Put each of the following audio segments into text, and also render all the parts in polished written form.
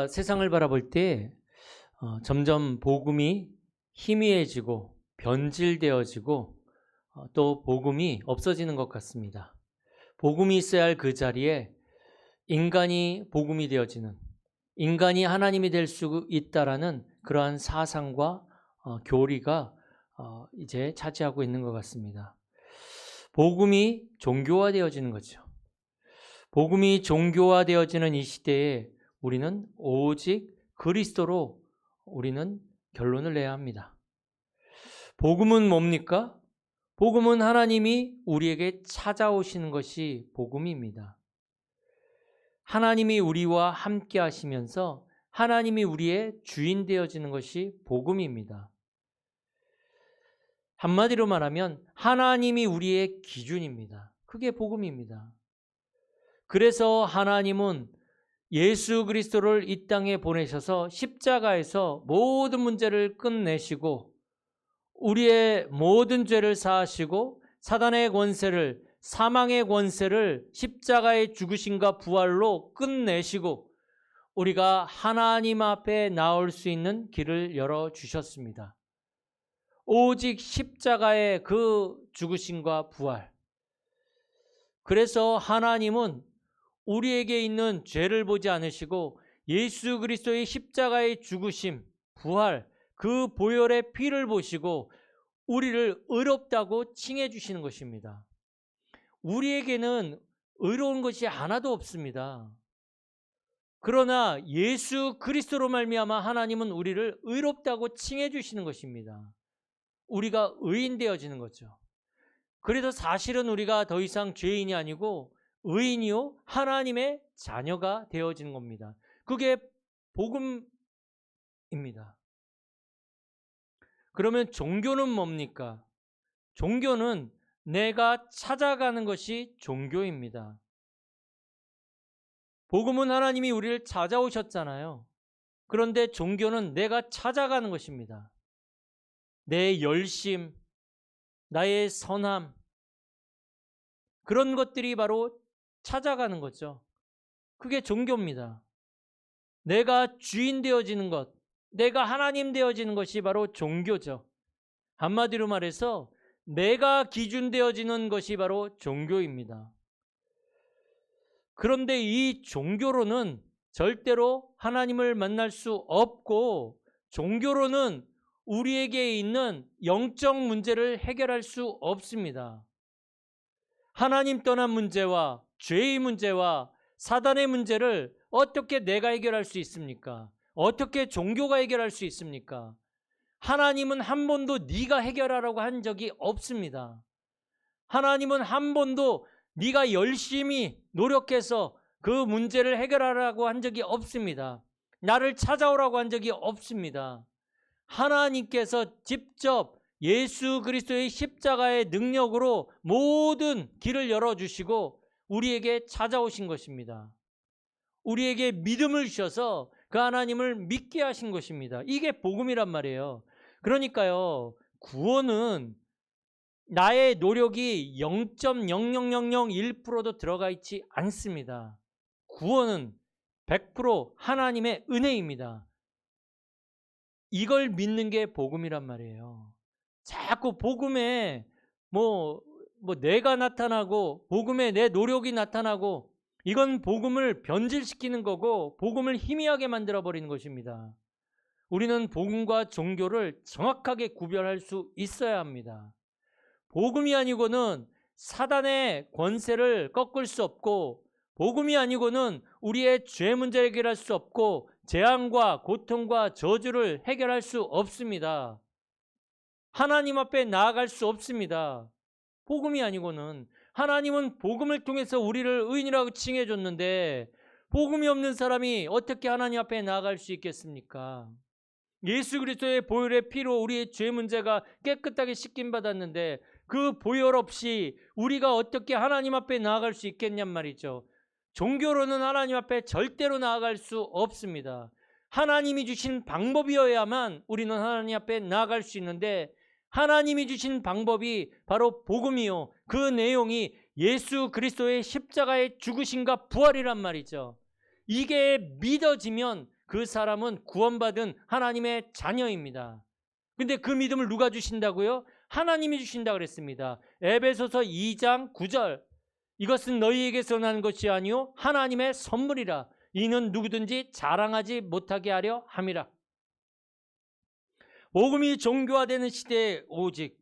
세상을 바라볼 때 점점 복음이 희미해지고 변질되어지고 또 복음이 없어지는 것 같습니다. 복음이 있어야 할 그 자리에 인간이 복음이 되어지는, 인간이 하나님이 될 수 있다라는 그러한 사상과 교리가 이제 차지하고 있는 것 같습니다. 복음이 종교화되어지는 거죠. 복음이 종교화되어지는 이 시대에 우리는 오직 그리스도로 우리는 결론을 내야 합니다. 복음은 뭡니까? 복음은 하나님이 우리에게 찾아오시는 것이 복음입니다. 하나님이 우리와 함께 하시면서 하나님이 우리의 주인 되어지는 것이 복음입니다. 한마디로 말하면 하나님이 우리의 기준입니다. 그게 복음입니다. 그래서 하나님은 예수 그리스도를 이 땅에 보내셔서 십자가에서 모든 문제를 끝내시고 우리의 모든 죄를 사하시고 사단의 권세를, 사망의 권세를 십자가의 죽으심과 부활로 끝내시고 우리가 하나님 앞에 나올 수 있는 길을 열어주셨습니다. 오직 십자가의 그 죽으심과 부활. 그래서 하나님은 우리에게 있는 죄를 보지 않으시고 예수 그리스도의 십자가의 죽으심, 부활, 그 보혈의 피를 보시고 우리를 의롭다고 칭해 주시는 것입니다. 우리에게는 의로운 것이 하나도 없습니다. 그러나 예수 그리스도로 말미암아 하나님은 우리를 의롭다고 칭해 주시는 것입니다. 우리가 의인 되어지는 거죠. 그래서 사실은 우리가 더 이상 죄인이 아니고 의인이요 하나님의 자녀가 되어지는 겁니다. 그게 복음입니다. 그러면 종교는 뭡니까? 종교는 내가 찾아가는 것이 종교입니다. 복음은 하나님이 우리를 찾아오셨잖아요. 그런데 종교는 내가 찾아가는 것입니다. 내 열심, 나의 선함, 그런 것들이 바로 찾아가는 거죠. 그게 종교입니다. 내가 주인 되어지는 것, 내가 하나님 되어지는 것이 바로 종교죠. 한마디로 말해서 내가 기준 되어지는 것이 바로 종교입니다. 그런데 이 종교로는 절대로 하나님을 만날 수 없고 종교로는 우리에게 있는 영적 문제를 해결할 수 없습니다. 하나님 떠난 문제와 죄의 문제와 사단의 문제를 어떻게 내가 해결할 수 있습니까? 어떻게 종교가 해결할 수 있습니까? 하나님은 한 번도 네가 해결하라고 한 적이 없습니다. 하나님은 한 번도 네가 열심히 노력해서 그 문제를 해결하라고 한 적이 없습니다. 나를 찾아오라고 한 적이 없습니다. 하나님께서 직접 예수 그리스도의 십자가의 능력으로 모든 길을 열어주시고 우리에게 찾아오신 것입니다. 우리에게 믿음을 주셔서 그 하나님을 믿게 하신 것입니다. 이게 복음이란 말이에요. 그러니까요, 구원은 나의 노력이 0.00001%도 들어가 있지 않습니다. 구원은 100% 하나님의 은혜입니다. 이걸 믿는 게 복음이란 말이에요. 자꾸 복음에 뭐 내가 나타나고 복음에 내 노력이 나타나고 이건 복음을 변질시키는 거고 복음을 희미하게 만들어버리는 것입니다. 우리는 복음과 종교를 정확하게 구별할 수 있어야 합니다. 복음이 아니고는 사단의 권세를 꺾을 수 없고 복음이 아니고는 우리의 죄 문제를 해결할 수 없고 재앙과 고통과 저주를 해결할 수 없습니다. 하나님 앞에 나아갈 수 없습니다. 복음이 아니고는. 하나님은 복음을 통해서 우리를 의인이라고 칭해 줬는데 복음이 없는 사람이 어떻게 하나님 앞에 나아갈 수 있겠습니까? 예수 그리스도의 보혈의 피로 우리의 죄 문제가 깨끗하게 씻김 받았는데 그 보혈 없이 우리가 어떻게 하나님 앞에 나아갈 수 있겠냔 말이죠. 종교로는 하나님 앞에 절대로 나아갈 수 없습니다. 하나님이 주신 방법이어야만 우리는 하나님 앞에 나아갈 수 있는데 하나님이 주신 방법이 바로 복음이요. 그 내용이 예수 그리스도의 십자가의 죽으심과 부활이란 말이죠. 이게 믿어지면 그 사람은 구원받은 하나님의 자녀입니다. 근데 그 믿음을 누가 주신다고요? 하나님이 주신다 그랬습니다. 에베소서 2장 9절. 이것은 너희에게서 난 것이 아니요 하나님의 선물이라. 이는 누구든지 자랑하지 못하게 하려 함이라. 복음이 종교화되는 시대에 오직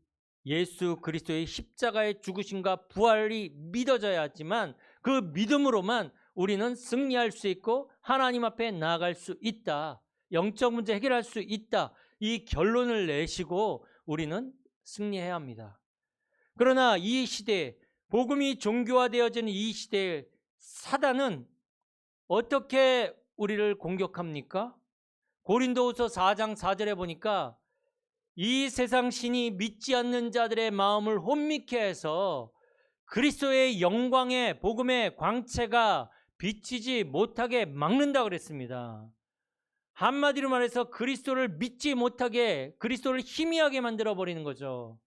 예수 그리스도의 십자가의 죽으심과 부활이 믿어져야 하지만 그 믿음으로만 우리는 승리할 수 있고 하나님 앞에 나아갈 수 있다. 영적 문제 해결할 수 있다. 이 결론을 내시고 우리는 승리해야 합니다. 그러나 이 시대에 복음이 종교화되어지는 이 시대에 사단은 어떻게 우리를 공격합니까? 고린도후서 4장 4절에 보니까 이 세상 신이 믿지 않는 자들의 마음을 혼미케 해서 그리스도의 영광의 복음의 광채가 비치지 못하게 막는다 그랬습니다. 한마디로 말해서 그리스도를 믿지 못하게, 그리스도를 희미하게 만들어버리는 거죠.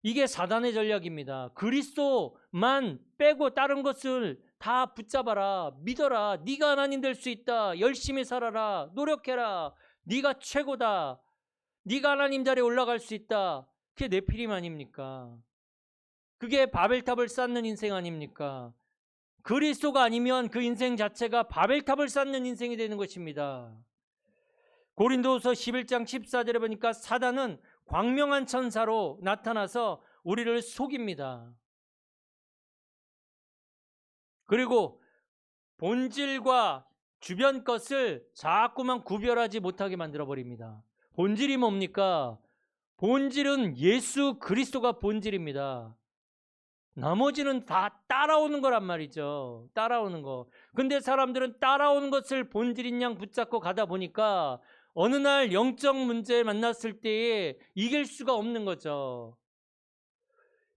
이게 사단의 전략입니다. 그리스도만 빼고 다른 것을 다 붙잡아라, 믿어라, 네가 하나님 될 수 있다, 열심히 살아라, 노력해라, 네가 최고다, 네가 하나님 자리에 올라갈 수 있다. 그게 네피림 아닙니까? 그게 바벨탑을 쌓는 인생 아닙니까? 그리스도가 아니면 그 인생 자체가 바벨탑을 쌓는 인생이 되는 것입니다. 고린도후서 11장 14절에 보니까 사단은 광명한 천사로 나타나서 우리를 속입니다. 그리고 본질과 주변 것을 자꾸만 구별하지 못하게 만들어버립니다. 본질이 뭡니까? 본질은 예수 그리스도가 본질입니다. 나머지는 다 따라오는 거란 말이죠. 따라오는 거. 근데 사람들은 따라오는 것을 본질인 양 붙잡고 가다 보니까 어느 날 영적 문제를 만났을 때에 이길 수가 없는 거죠.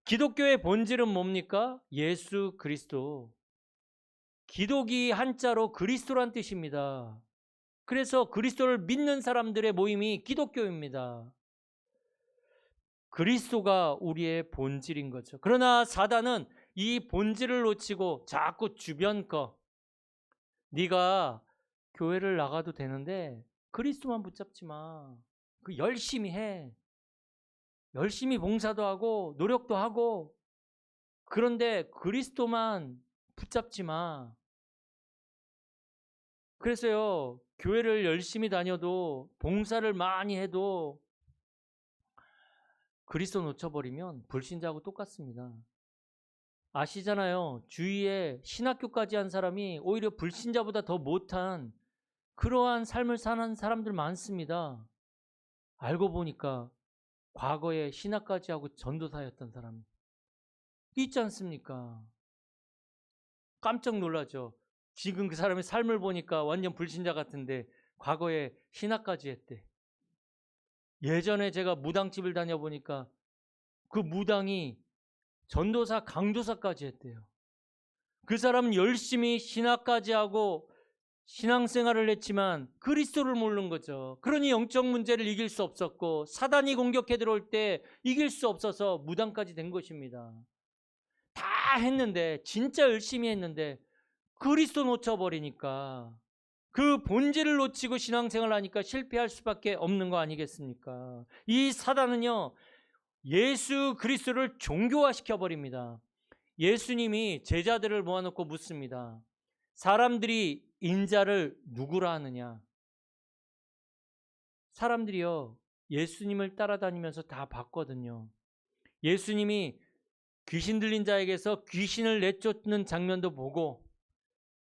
기독교의 본질은 뭡니까? 예수 그리스도. 기독이 한자로 그리스도란 뜻입니다. 그래서 그리스도를 믿는 사람들의 모임이 기독교입니다. 그리스도가 우리의 본질인 거죠. 그러나 사단은 이 본질을 놓치고 자꾸 주변 거, 네가 교회를 나가도 되는데 그리스도만 붙잡지 마. 그 열심히 해. 열심히 봉사도 하고 노력도 하고, 그런데 그리스도만 붙잡지 마. 그래서요, 교회를 열심히 다녀도 봉사를 많이 해도 그리스도 놓쳐버리면 불신자하고 똑같습니다. 아시잖아요. 주위에 신학교까지 한 사람이 오히려 불신자보다 더 못한 그러한 삶을 사는 사람들 많습니다. 알고 보니까 과거에 신학까지 하고 전도사였던 사람 있지 않습니까? 깜짝 놀라죠. 지금 그 사람의 삶을 보니까 완전 불신자 같은데 과거에 신학까지 했대. 예전에 제가 무당집을 다녀보니까 그 무당이 전도사, 강도사까지 했대요. 그 사람은 열심히 신학까지 하고 신앙생활을 했지만 그리스도를 모르는 거죠. 그러니 영적 문제를 이길 수 없었고 사단이 공격해 들어올 때 이길 수 없어서 무당까지 된 것입니다. 다 했는데, 진짜 열심히 했는데 그리스도 놓쳐버리니까, 그 본질을 놓치고 신앙생활을 하니까 실패할 수밖에 없는 거 아니겠습니까? 이 사단은요, 예수 그리스도를 종교화시켜버립니다. 예수님이 제자들을 모아놓고 묻습니다. 사람들이 인자를 누구라 하느냐? 사람들이요, 예수님을 따라다니면서 다 봤거든요. 예수님이 귀신 들린 자에게서 귀신을 내쫓는 장면도 보고,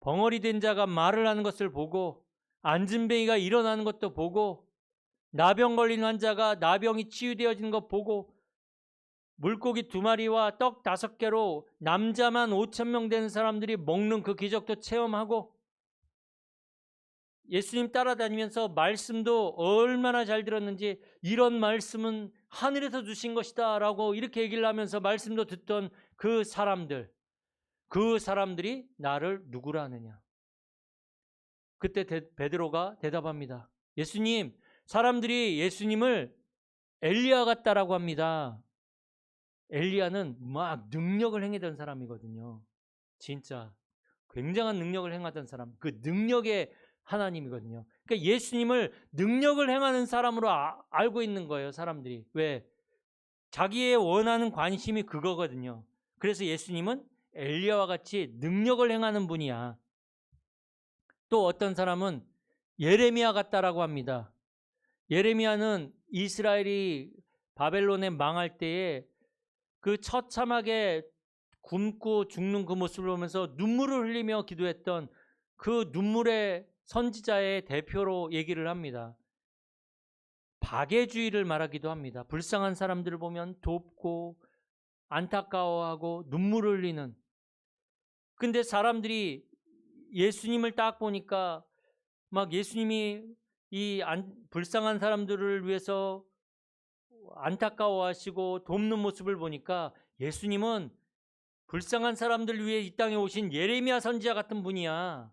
벙어리 된 자가 말을 하는 것을 보고, 안진뱅이가 일어나는 것도 보고, 나병 걸린 환자가 나병이 치유되어지는 것 보고, 물고기 2마리와 떡 5개로 남자만 5,000명 되는 사람들이 먹는 그 기적도 체험하고, 예수님 따라다니면서 말씀도 얼마나 잘 들었는지, 이런 말씀은 하늘에서 주신 것이다 라고 이렇게 얘기를 하면서 말씀도 듣던 그 사람들이 나를 누구라 하느냐? 그때 베드로가 대답합니다. 예수님, 사람들이 예수님을 엘리야 같다라고 합니다. 엘리야는 막 능력을 행하던 사람이거든요. 진짜 굉장한 능력을 행하던 사람. 그 능력의 하나님이거든요. 그러니까 예수님을 능력을 행하는 사람으로 알고 있는 거예요, 사람들이. 왜? 자기의 원하는 관심이 그거거든요. 그래서 예수님은 엘리야와 같이 능력을 행하는 분이야. 또 어떤 사람은 예레미야 같다라고 합니다. 예레미야는 이스라엘이 바벨론에 망할 때에 그 처참하게 굶고 죽는 그 모습을 보면서 눈물을 흘리며 기도했던 그 눈물의 선지자의 대표로 얘기를 합니다. 박애주의를 말하기도 합니다. 불쌍한 사람들을 보면 돕고 안타까워하고 눈물을 흘리는. 근데 사람들이 예수님을 딱 보니까 막 예수님이 이 불쌍한 사람들을 위해서 안타까워하시고 돕는 모습을 보니까 예수님은 불쌍한 사람들 위해 이 땅에 오신 예레미야 선지자 같은 분이야.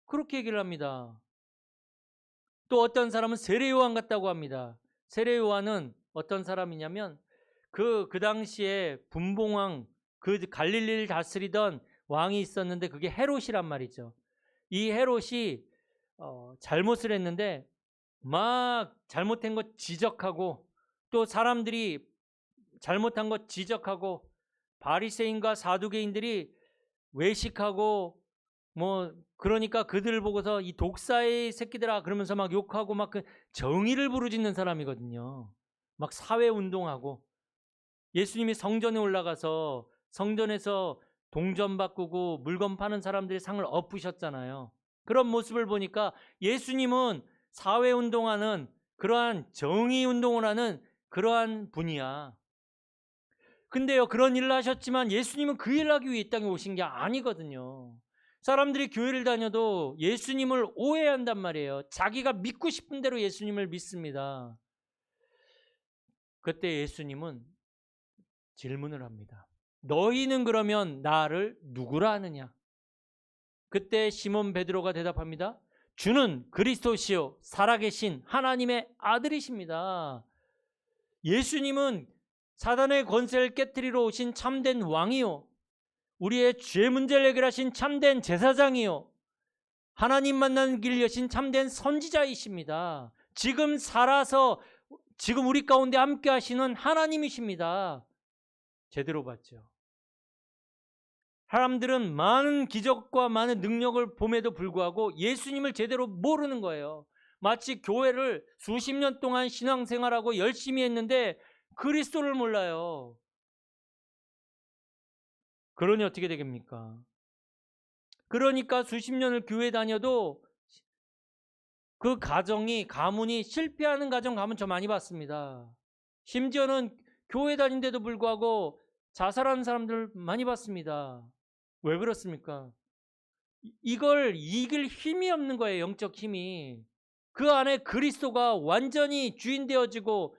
그렇게 얘기를 합니다. 또 어떤 사람은 세례 요한 같다고 합니다. 세례 요한은 어떤 사람이냐면 그 당시에 분봉왕, 그 갈릴리를 다스리던 왕이 있었는데 그게 헤롯이란 말이죠. 이 헤롯이 잘못을 했는데 막 잘못한 것 지적하고 또 사람들이 잘못한 것 지적하고 바리새인과 사두개인들이 외식하고 뭐 그러니까 그들을 보고서 이 독사의 새끼들아 그러면서 막 욕하고 막 그 정의를 부르짖는 사람이거든요. 막 사회 운동하고 예수님이 성전에 올라가서 성전에서 동전 바꾸고 물건 파는 사람들의 상을 엎으셨잖아요. 그런 모습을 보니까 예수님은 사회 운동하는 그러한 정의 운동을 하는 그러한 분이야. 근데요, 그런 일을 하셨지만 예수님은 그 일을 하기 위해 이 땅에 오신 게 아니거든요. 사람들이 교회를 다녀도 예수님을 오해한단 말이에요. 자기가 믿고 싶은 대로 예수님을 믿습니다. 그때 예수님은 질문을 합니다. 너희는 그러면 나를 누구라 하느냐? 그때 시몬 베드로가 대답합니다. 주는 그리스도시요 살아계신 하나님의 아들이십니다. 예수님은 사단의 권세를 깨트리러 오신 참된 왕이요, 우리의 죄 문제를 해결하신 참된 제사장이요, 하나님 만나는 길 여신 참된 선지자이십니다. 지금 살아서 지금 우리 가운데 함께 하시는 하나님이십니다. 제대로 봤죠. 사람들은 많은 기적과 많은 능력을 봄에도 불구하고 예수님을 제대로 모르는 거예요. 마치 교회를 수십 년 동안 신앙생활하고 열심히 했는데 그리스도를 몰라요. 그러니 어떻게 되겠습니까? 그러니까 수십 년을 교회 다녀도 그 가문이 실패하는 가정 가면 저 많이 봤습니다. 심지어는 교회 다닌데도 불구하고 자살하는 사람들 많이 봤습니다. 왜 그렇습니까? 이걸 이길 힘이 없는 거예요. 영적 힘이. 그 안에 그리스도가 완전히 주인 되어지고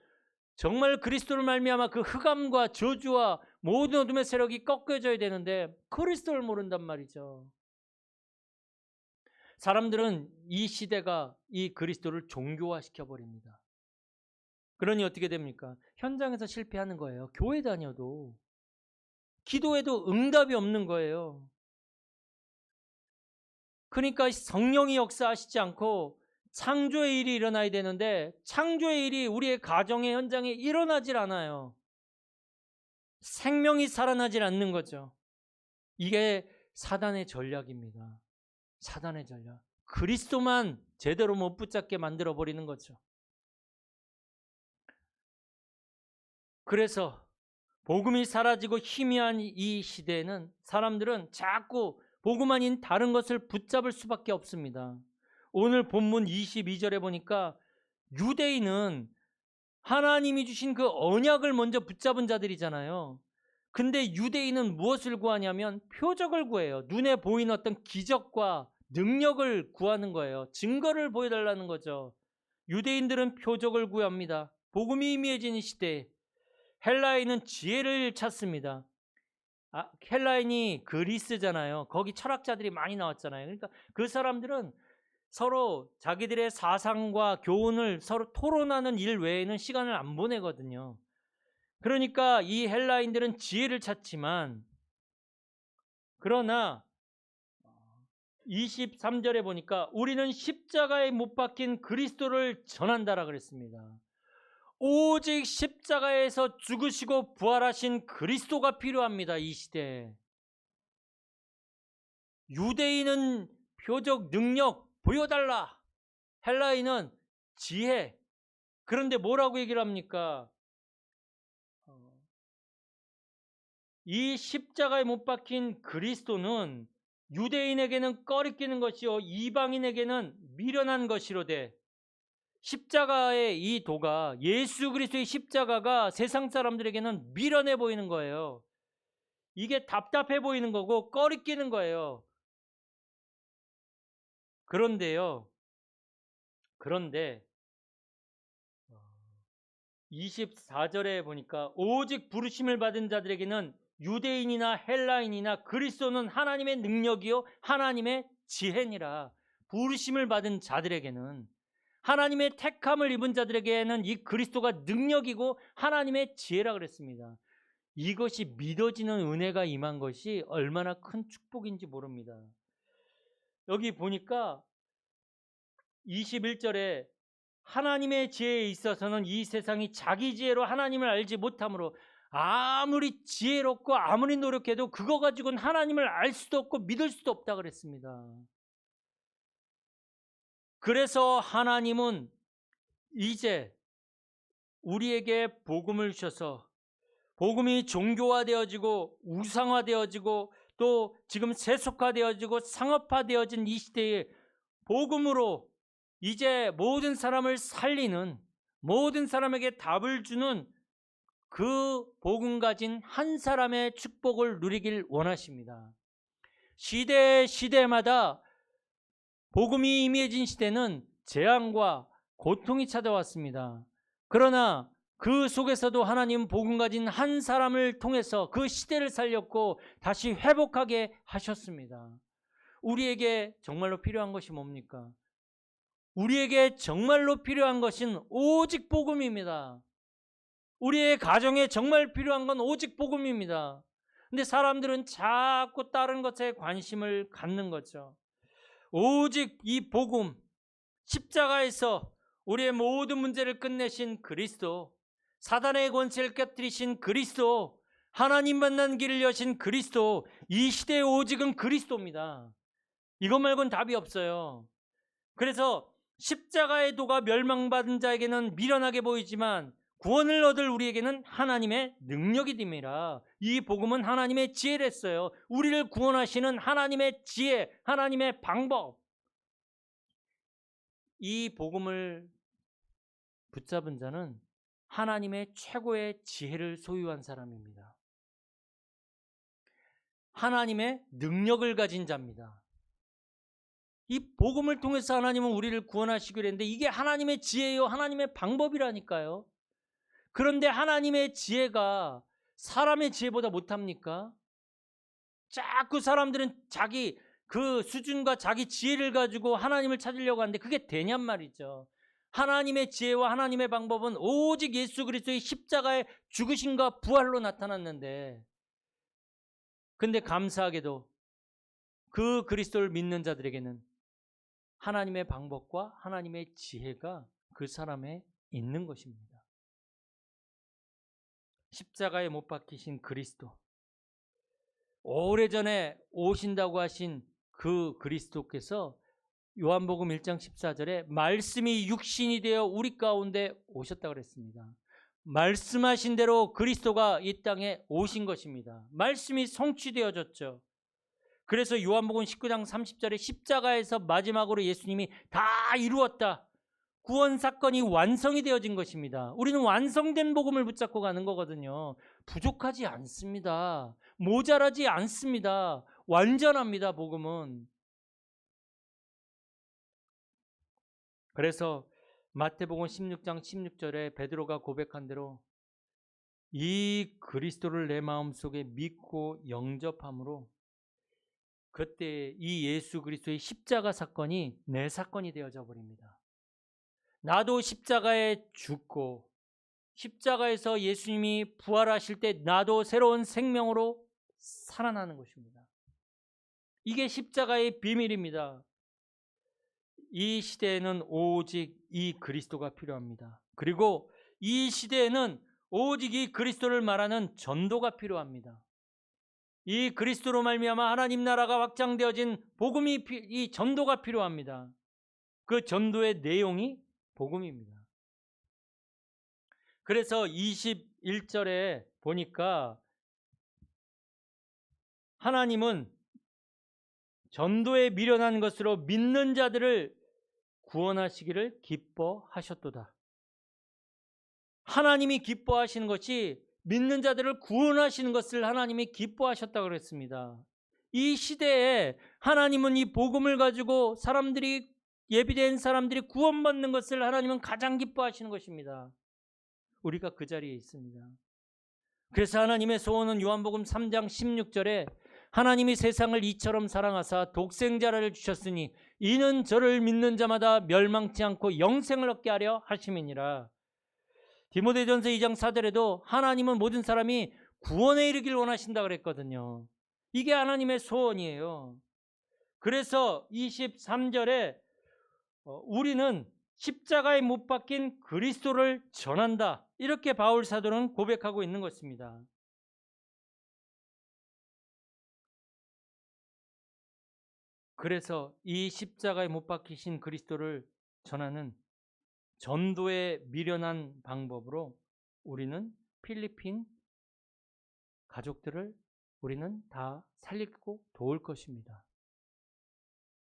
정말 그리스도를 말미암아 그 흑암과 저주와 모든 어둠의 세력이 꺾여져야 되는데 그리스도를 모른단 말이죠. 사람들은 이 시대가 이 그리스도를 종교화시켜 버립니다. 그러니 어떻게 됩니까? 현장에서 실패하는 거예요. 교회 다녀도. 기도해도 응답이 없는 거예요. 그러니까 성령이 역사하시지 않고 창조의 일이 일어나야 되는데 창조의 일이 우리의 가정의 현장에 일어나질 않아요. 생명이 살아나질 않는 거죠. 이게 사단의 전략입니다. 사단의 전략. 그리스도만 제대로 못 붙잡게 만들어버리는 거죠. 그래서 복음이 사라지고 희미한 이 시대에는 사람들은 자꾸 복음 아닌 다른 것을 붙잡을 수밖에 없습니다. 오늘 본문 22절에 보니까 유대인은 하나님이 주신 그 언약을 먼저 붙잡은 자들이잖아요. 근데 유대인은 무엇을 구하냐면 표적을 구해요. 눈에 보이는 어떤 기적과 능력을 구하는 거예요. 증거를 보여달라는 거죠. 유대인들은 표적을 구합니다. 복음이 희미해진 시대에 헬라인은 지혜를 찾습니다. 헬라인이 그리스잖아요. 거기 철학자들이 많이 나왔잖아요. 그러니까 그 사람들은 서로 자기들의 사상과 교훈을 서로 토론하는 일 외에는 시간을 안 보내거든요. 그러니까 이 헬라인들은 지혜를 찾지만 그러나 23절에 보니까 우리는 십자가에 못 박힌 그리스도를 전한다라 그랬습니다. 오직 십자가에서 죽으시고 부활하신 그리스도가 필요합니다. 이 시대에. 유대인은 표적, 능력 보여달라. 헬라인은 지혜. 그런데 뭐라고 얘기를 합니까? 이 십자가에 못 박힌 그리스도는 유대인에게는 꺼리끼는 것이요 이방인에게는 미련한 것이로되, 십자가의 이 도가, 예수 그리스도의 십자가가 세상 사람들에게는 미련해 보이는 거예요. 이게 답답해 보이는 거고 꺼리끼는 거예요. 그런데 24절에 보니까 오직 부르심을 받은 자들에게는 유대인이나 헬라인이나 그리스도는 하나님의 능력이요 하나님의 지혜니라. 부르심을 받은 자들에게는, 하나님의 택함을 입은 자들에게는 이 그리스도가 능력이고 하나님의 지혜라 그랬습니다. 이것이 믿어지는 은혜가 임한 것이 얼마나 큰 축복인지 모릅니다. 여기 보니까 21절에 하나님의 지혜에 있어서는 이 세상이 자기 지혜로 하나님을 알지 못하므로 아무리 지혜롭고 아무리 노력해도 그거 가지고는 하나님을 알 수도 없고 믿을 수도 없다 그랬습니다. 그래서 하나님은 이제 우리에게 복음을 주셔서 복음이 종교화되어지고 우상화되어지고 또 지금 세속화되어지고 상업화되어진 이 시대에 복음으로 이제 모든 사람을 살리는, 모든 사람에게 답을 주는 그 복음 가진 한 사람의 축복을 누리길 원하십니다. 시대마다 복음이 임해진 시대는 재앙과 고통이 찾아왔습니다. 그러나 그 속에서도 하나님 복음 가진 한 사람을 통해서 그 시대를 살렸고 다시 회복하게 하셨습니다. 우리에게 정말로 필요한 것이 뭡니까? 우리에게 정말로 필요한 것은 오직 복음입니다. 우리의 가정에 정말 필요한 건 오직 복음입니다. 근데 사람들은 자꾸 다른 것에 관심을 갖는 거죠. 오직 이 복음, 십자가에서 우리의 모든 문제를 끝내신 그리스도, 사단의 권세를 깨뜨리신 그리스도, 하나님 만난 길을 여신 그리스도, 이 시대의 오직은 그리스도입니다. 이것 말고는 답이 없어요. 그래서 십자가의 도가 멸망받은 자에게는 미련하게 보이지만 구원을 얻을 우리에게는 하나님의 능력이 됨이라. 이 복음은 하나님의 지혜랬어요. 우리를 구원하시는 하나님의 지혜, 하나님의 방법. 이 복음을 붙잡은 자는 하나님의 최고의 지혜를 소유한 사람입니다. 하나님의 능력을 가진 자입니다. 이 복음을 통해서 하나님은 우리를 구원하시기로 했는데 이게 하나님의 지혜요 하나님의 방법이라니까요. 그런데 하나님의 지혜가 사람의 지혜보다 못합니까? 자꾸 사람들은 자기 그 수준과 자기 지혜를 가지고 하나님을 찾으려고 하는데 그게 되냔 말이죠. 하나님의 지혜와 하나님의 방법은 오직 예수 그리스도의 십자가의 죽으심과 부활로 나타났는데, 근데 감사하게도 그 그리스도를 믿는 자들에게는 하나님의 방법과 하나님의 지혜가 그 사람에 있는 것입니다. 십자가에 못 박히신 그리스도, 오래전에 오신다고 하신 그 그리스도께서 요한복음 1장 14절에 말씀이 육신이 되어 우리 가운데 오셨다고 그랬습니다. 말씀하신 대로 그리스도가 이 땅에 오신 것입니다. 말씀이 성취되어졌죠. 그래서 요한복음 19장 30절에 십자가에서 마지막으로 예수님이 다 이루었다. 구원 사건이 완성이 되어진 것입니다. 우리는 완성된 복음을 붙잡고 가는 거거든요. 부족하지 않습니다. 모자라지 않습니다. 완전합니다, 복음은. 그래서 마태복음 16장 16절에 베드로가 고백한 대로 이 그리스도를 내 마음속에 믿고 영접함으로 그때 이 예수 그리스도의 십자가 사건이 내 사건이 되어져 버립니다. 나도 십자가에 죽고 십자가에서 예수님이 부활하실 때 나도 새로운 생명으로 살아나는 것입니다. 이게 십자가의 비밀입니다. 이 시대에는 오직 이 그리스도가 필요합니다. 그리고 이 시대에는 오직 이 그리스도를 말하는 전도가 필요합니다. 이 그리스도로 말미암아 하나님 나라가 확장되어진 복음이, 이 전도가 필요합니다. 그 전도의 내용이 복음입니다. 그래서 21절에 보니까 하나님은 전도에 미련한 것으로 믿는 자들을 구원하시기를 기뻐하셨도다. 하나님이 기뻐하시는 것이 믿는 자들을 구원하시는 것을 하나님이 기뻐하셨다고 그랬습니다. 이 시대에 하나님은 이 복음을 가지고 사람들이, 예비된 사람들이 구원받는 것을 하나님은 가장 기뻐하시는 것입니다. 우리가 그 자리에 있습니다. 그래서 하나님의 소원은 요한복음 3장 16절에 하나님이 세상을 이처럼 사랑하사 독생자를 주셨으니 이는 저를 믿는 자마다 멸망치 않고 영생을 얻게 하려 하심이니라. 디모데전서 2장 4절에도 하나님은 모든 사람이 구원에 이르길 원하신다 그랬거든요. 이게 하나님의 소원이에요. 그래서 23절에 우리는 십자가에 못 박힌 그리스도를 전한다. 이렇게 바울 사도는 고백하고 있는 것입니다. 그래서 이 십자가에 못 박히신 그리스도를 전하는 전도에 미련한 방법으로 우리는 필리핀 가족들을 우리는 다 살리고 도울 것입니다.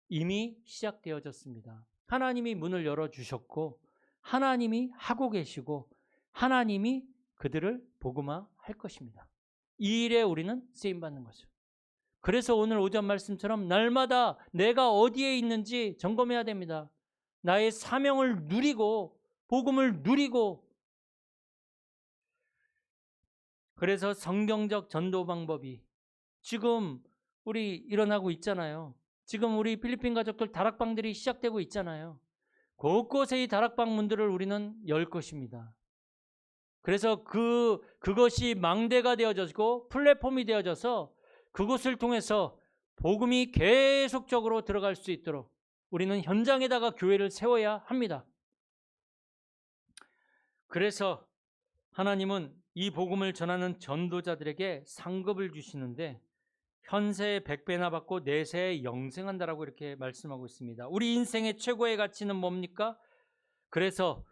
이미 시작되어졌습니다. 하나님이 문을 열어주셨고 하나님이 하고 계시고 하나님이 그들을 복음화할 것입니다. 이 일에 우리는 쓰임받는 거죠. 그래서 오늘 오전 말씀처럼 날마다 내가 어디에 있는지 점검해야 됩니다. 나의 사명을 누리고 복음을 누리고, 그래서 성경적 전도 방법이 지금 우리 일어나고 있잖아요. 지금 우리 필리핀 가족들 다락방들이 시작되고 있잖아요. 곳곳에 이 다락방 문들을 우리는 열 것입니다. 그래서 그것이 망대가 되어지고 플랫폼이 되어져서 그곳을 통해서 복음이 계속적으로 들어갈 수 있도록 우리는 현장에다가 교회를 세워야 합니다. 그래서 하나님은 이 복음을 전하는 전도자들에게 상급을 주시는데 현세의 100배나 받고 내세에 영생한다라고 이렇게 말씀하고 있습니다. 우리 인생의 최고의 가치는 뭡니까? 그래서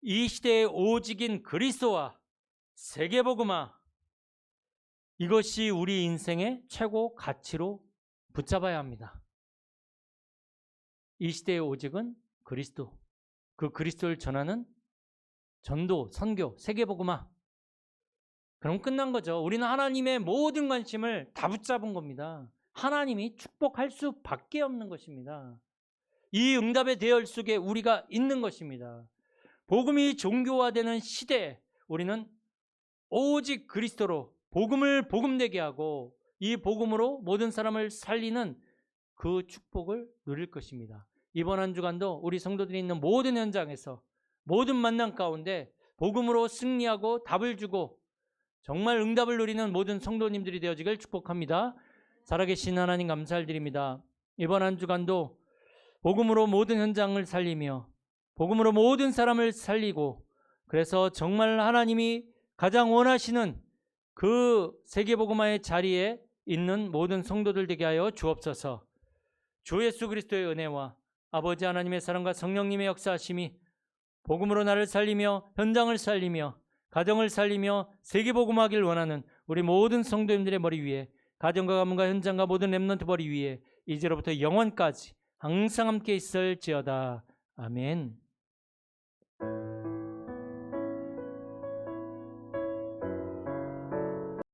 이 시대의 오직인 그리스도와 세계복음화, 이것이 우리 인생의 최고 가치로 붙잡아야 합니다. 이 시대의 오직은 그리스도, 그 그리스도를 전하는 전도, 선교, 세계복음화. 그럼 끝난 거죠. 우리는 하나님의 모든 관심을 다 붙잡은 겁니다. 하나님이 축복할 수밖에 없는 것입니다. 이 응답의 대열 속에 우리가 있는 것입니다. 복음이 종교화되는 시대에 우리는 오직 그리스도로 복음을 복음되게 하고 이 복음으로 모든 사람을 살리는 그 축복을 누릴 것입니다. 이번 한 주간도 우리 성도들이 있는 모든 현장에서 모든 만남 가운데 복음으로 승리하고 답을 주고 정말 응답을 누리는 모든 성도님들이 되어지길 축복합니다. 살아계신 하나님 감사드립니다. 이번 한 주간도 복음으로 모든 현장을 살리며 복음으로 모든 사람을 살리고, 그래서 정말 하나님이 가장 원하시는 그 세계복음화의 자리에 있는 모든 성도들 되게 하여 주옵소서. 주 예수 그리스도의 은혜와 아버지 하나님의 사랑과 성령님의 역사하심이 복음으로 나를 살리며 현장을 살리며 가정을 살리며 세계복음화하길 원하는 우리 모든 성도님들의 머리 위에, 가정과 가문과 현장과 모든 렘넌트 머리 위에 이제로부터 영원까지 항상 함께 있을지어다. 아멘.